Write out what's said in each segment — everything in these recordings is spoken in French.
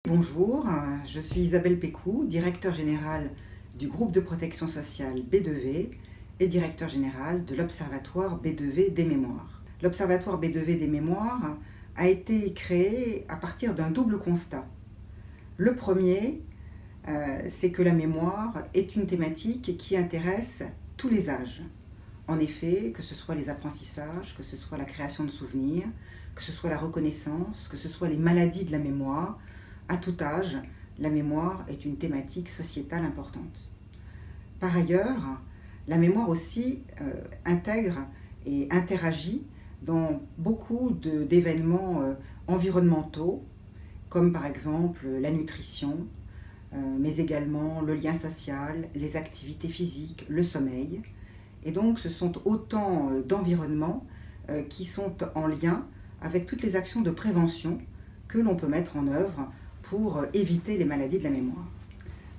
Bonjour, je suis Isabelle Pécou, directeur général du groupe de protection sociale B2V et directeur général de l'Observatoire B2V des mémoires. L'Observatoire B2V des mémoires a été créé à partir d'un double constat. Le premier, c'est que la mémoire est une thématique qui intéresse tous les âges. En effet, que ce soit les apprentissages, que ce soit la création de souvenirs, que ce soit la reconnaissance, que ce soit les maladies de la mémoire, à tout âge, la mémoire est une thématique sociétale importante. Par ailleurs, la mémoire aussi intègre et interagit dans beaucoup d'événements environnementaux, comme par exemple la nutrition, mais également le lien social, les activités physiques, le sommeil. Et donc ce sont autant d'environnements qui sont en lien avec toutes les actions de prévention que l'on peut mettre en œuvre pour éviter les maladies de la mémoire.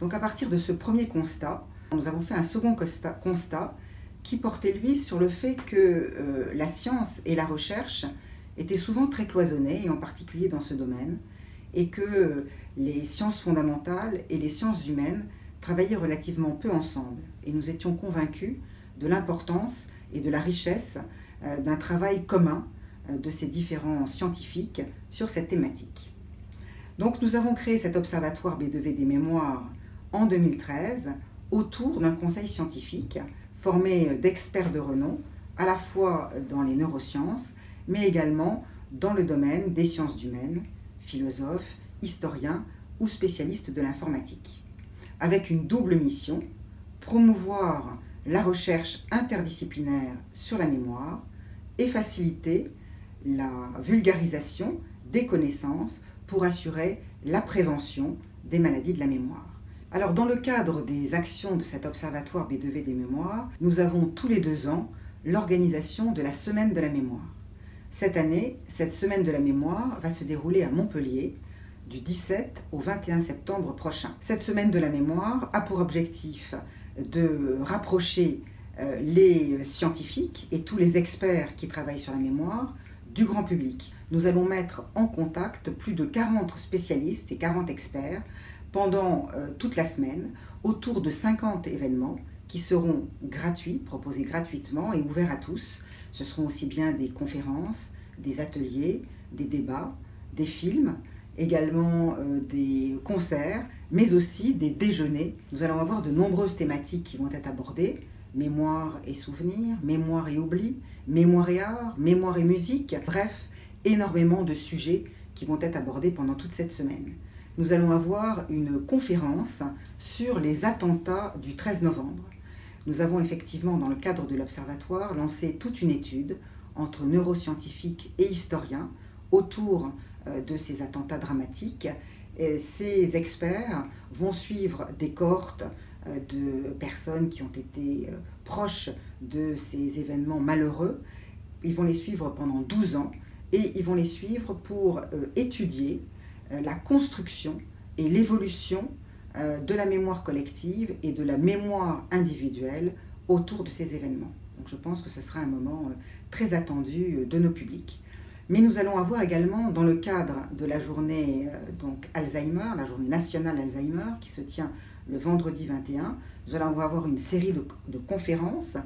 Donc à partir de ce premier constat, nous avons fait un second constat qui portait lui sur le fait que la science et la recherche étaient souvent très cloisonnées, et en particulier dans ce domaine, et que les sciences fondamentales et les sciences humaines travaillaient relativement peu ensemble. Et nous étions convaincus de l'importance et de la richesse d'un travail commun de ces différents scientifiques sur cette thématique. Donc nous avons créé cet observatoire B2V des mémoires en 2013 autour d'un conseil scientifique formé d'experts de renom, à la fois dans les neurosciences, mais également dans le domaine des sciences humaines, philosophes, historiens ou spécialistes de l'informatique, avec une double mission: promouvoir la recherche interdisciplinaire sur la mémoire et faciliter la vulgarisation des connaissances pour assurer la prévention des maladies de la mémoire. Alors dans le cadre des actions de cet observatoire B2V des mémoires, nous avons tous les 2 ans l'organisation de la Semaine de la mémoire. Cette année, cette Semaine de la mémoire va se dérouler à Montpellier du 17 au 21 septembre prochain. Cette Semaine de la mémoire a pour objectif de rapprocher les scientifiques et tous les experts qui travaillent sur la mémoire du grand public. Nous allons mettre en contact plus de 40 spécialistes et 40 experts pendant toute la semaine autour de 50 événements qui seront gratuits, proposés gratuitement et ouverts à tous. Ce seront aussi bien des conférences, des ateliers, des débats, des films, également des concerts, mais aussi des déjeuners. Nous allons avoir de nombreuses thématiques qui vont être abordées: mémoire et souvenirs, mémoire et oubli, mémoire et art, mémoire et musique, bref, énormément de sujets qui vont être abordés pendant toute cette semaine. Nous allons avoir une conférence sur les attentats du 13 novembre. Nous avons effectivement, dans le cadre de l'Observatoire, lancé toute une étude entre neuroscientifiques et historiens autour de ces attentats dramatiques. Et ces experts vont suivre des cohortes de personnes qui ont été proches de ces événements malheureux. Ils vont les suivre pendant 12 ans et ils vont les suivre pour étudier la construction et l'évolution de la mémoire collective et de la mémoire individuelle autour de ces événements. Donc je pense que ce sera un moment très attendu de nos publics. Mais nous allons avoir également, dans le cadre de la journée Alzheimer, la journée nationale Alzheimer, qui se tient le vendredi 21, nous allons avoir une série de conférences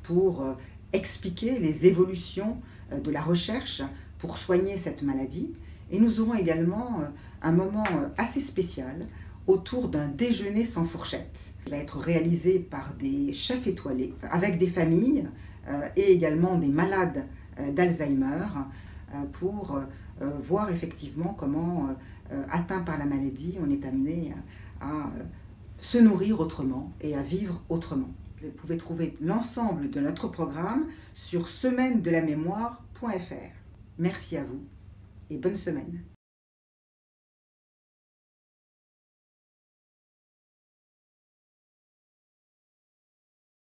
pour expliquer les évolutions de la recherche pour soigner cette maladie. Et nous aurons également un moment assez spécial autour d'un déjeuner sans fourchette. Il va être réalisé par des chefs étoilés, avec des familles et également des malades d'Alzheimer, pour voir effectivement comment, atteint par la maladie, on est amené à se nourrir autrement et à vivre autrement. Vous pouvez trouver l'ensemble de notre programme sur semaine-de-la-mémoire.fr. Merci à vous et bonne semaine.